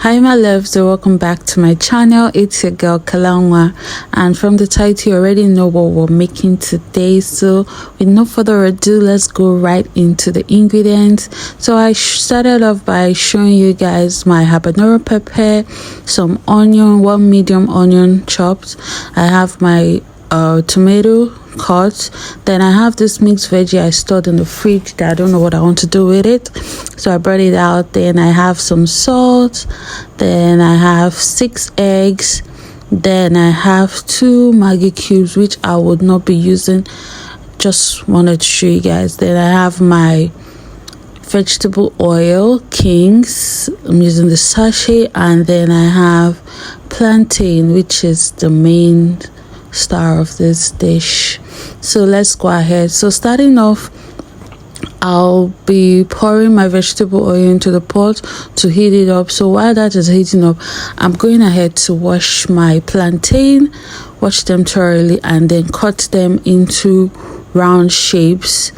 Hi my loves, so welcome back to my channel. It's your girl Kellanwa, and from the title you already know what we're making today. So with no further ado, let's go right into the ingredients. So I started off by showing you guys my habanero pepper, some onion, one medium onion chopped. I have my tomato cut. Then I have this mixed veggie I stored in the fridge that I don't know what I want to do with it, so I brought it out. Then I have some salt, then I have 6 eggs, then I have 2 Maggi cubes which I would not be using, just wanted to show you guys. Then I have my vegetable oil King's, I'm using the sachet, and then I have plantain, which is the main star of this dish. So let's go ahead. So starting off, I'll be pouring my vegetable oil into the pot to heat it up. So while that is heating up, I'm going ahead to wash my plantain, wash them thoroughly, and then cut them into round shapes,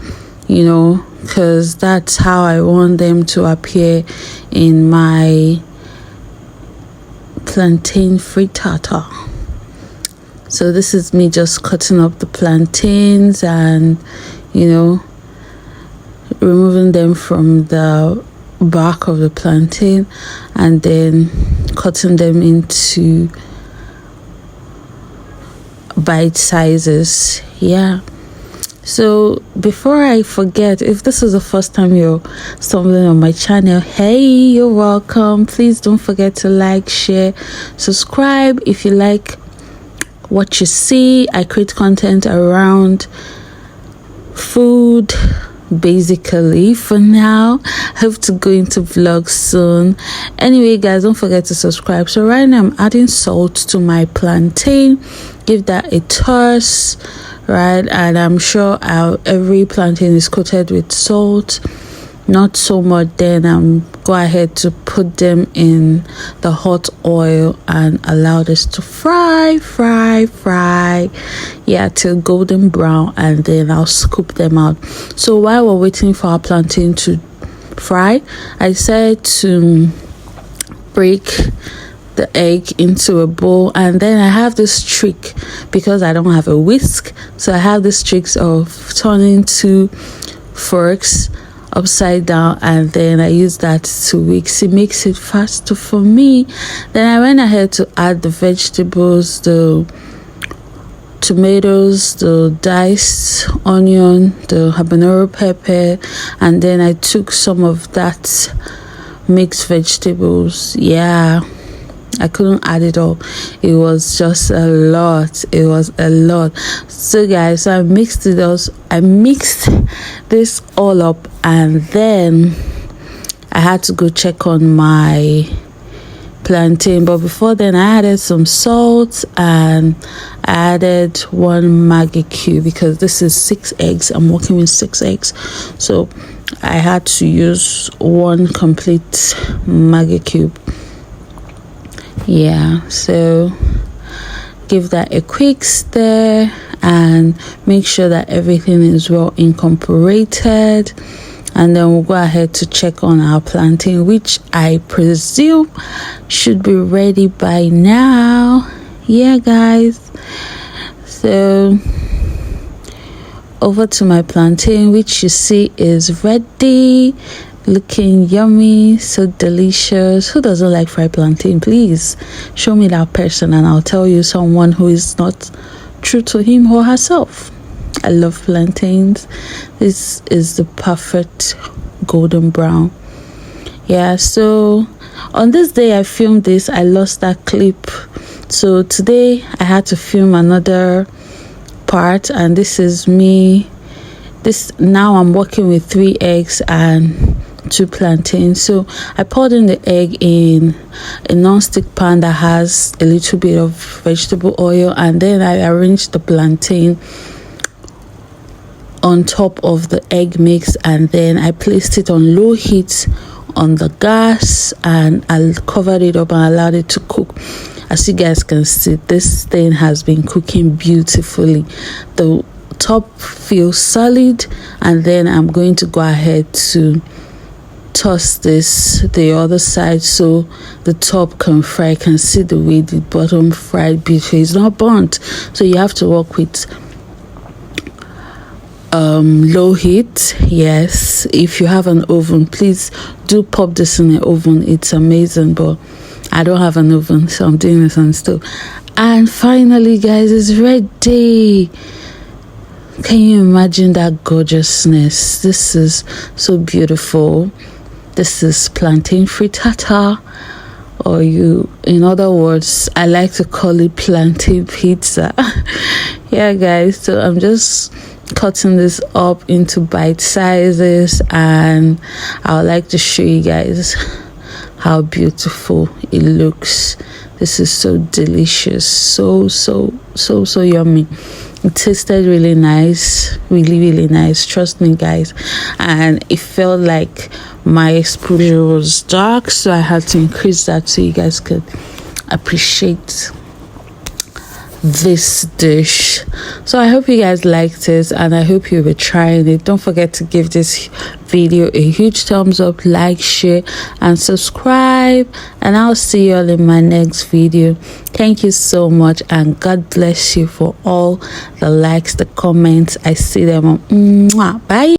you know, because that's how I want them to appear in my plantain frittata. So this is me just cutting up the plantains and, you know, removing them from the bark of the plantain and then cutting them into bite sizes. Yeah. So before I forget, if this is the first time you're stumbling on my channel, hey, you're welcome. Please don't forget to like, share, subscribe if you like what you see. I create content around food basically for now. I hope to go into vlogs soon. Anyway guys, don't forget to subscribe. So right now I'm adding salt to my plantain, give that a toss, right? And I'm sure every plantain is coated with salt, not so much. Then I'm go ahead to put them in the hot oil and allow this to fry, yeah, till golden brown, and then I'll scoop them out. So while we're waiting for our plantain to fry, I said to break the egg into a bowl, and then I have this trick because I don't have a whisk, so I have this tricks of turning 2 forks upside down, and then I use that to mix. It makes it faster for me. Then I went ahead to add the vegetables, the tomatoes, the diced onion, the habanero pepper, and then I took some of that mixed vegetables. Yeah, I couldn't add it all. It was just a lot. It was a lot. So guys, so I mixed this all up, and then I had to go check on my plantain. But before then, I added some salt and I added 1 Maggi cube because this is 6 eggs. I'm working with 6 eggs, so I had to use 1 complete Maggi cube. Yeah, so give that a quick stir and make sure that everything is well incorporated, and then we'll go ahead to check on our plantain, which I presume should be ready by now. Yeah guys, so over to my plantain, which you see is ready, looking yummy, so delicious. Who doesn't like fried plantain? Please show me that person and I'll tell you someone who is not true to him or herself. I love plantains. This is the perfect golden brown. Yeah, so on this day I filmed this, I lost that clip, so today I had to film another part, and this is me. Now I'm working with 3 eggs and 2 plantains. So I poured in the egg in a non-stick pan that has a little bit of vegetable oil, and then I arranged the plantain on top of the egg mix, and then I placed it on low heat on the gas, and I covered it up and allowed it to cook. As you guys can see, this thing has been cooking beautifully. The top feels solid, and then I'm going to go ahead to toss this the other side so the top can fry. I can see the way the bottom fried beautifully. It's not burnt, so you have to work with low heat. Yes, if you have an oven, please do pop this in the oven. It's amazing, but I don't have an oven, so I'm doing this on stove. And finally, guys, it's ready. Can you imagine that gorgeousness? This is so beautiful. This is plantain frittata, or in other words, I like to call it plantain pizza. Yeah, guys, so I'm just cutting this up into bite sizes, and I would like to show you guys how beautiful it looks. This is so delicious, so yummy. It tasted really nice, really nice, trust me, guys. And it felt like my exposure was dark, so I had to increase that so you guys could appreciate this dish. So I hope you guys liked it, and I hope you were trying it. Don't forget to give this video a huge thumbs up, like, share, and subscribe, and I'll see you all in my next video. Thank you so much, and God bless you for all the likes, the comments. I see them. Bye.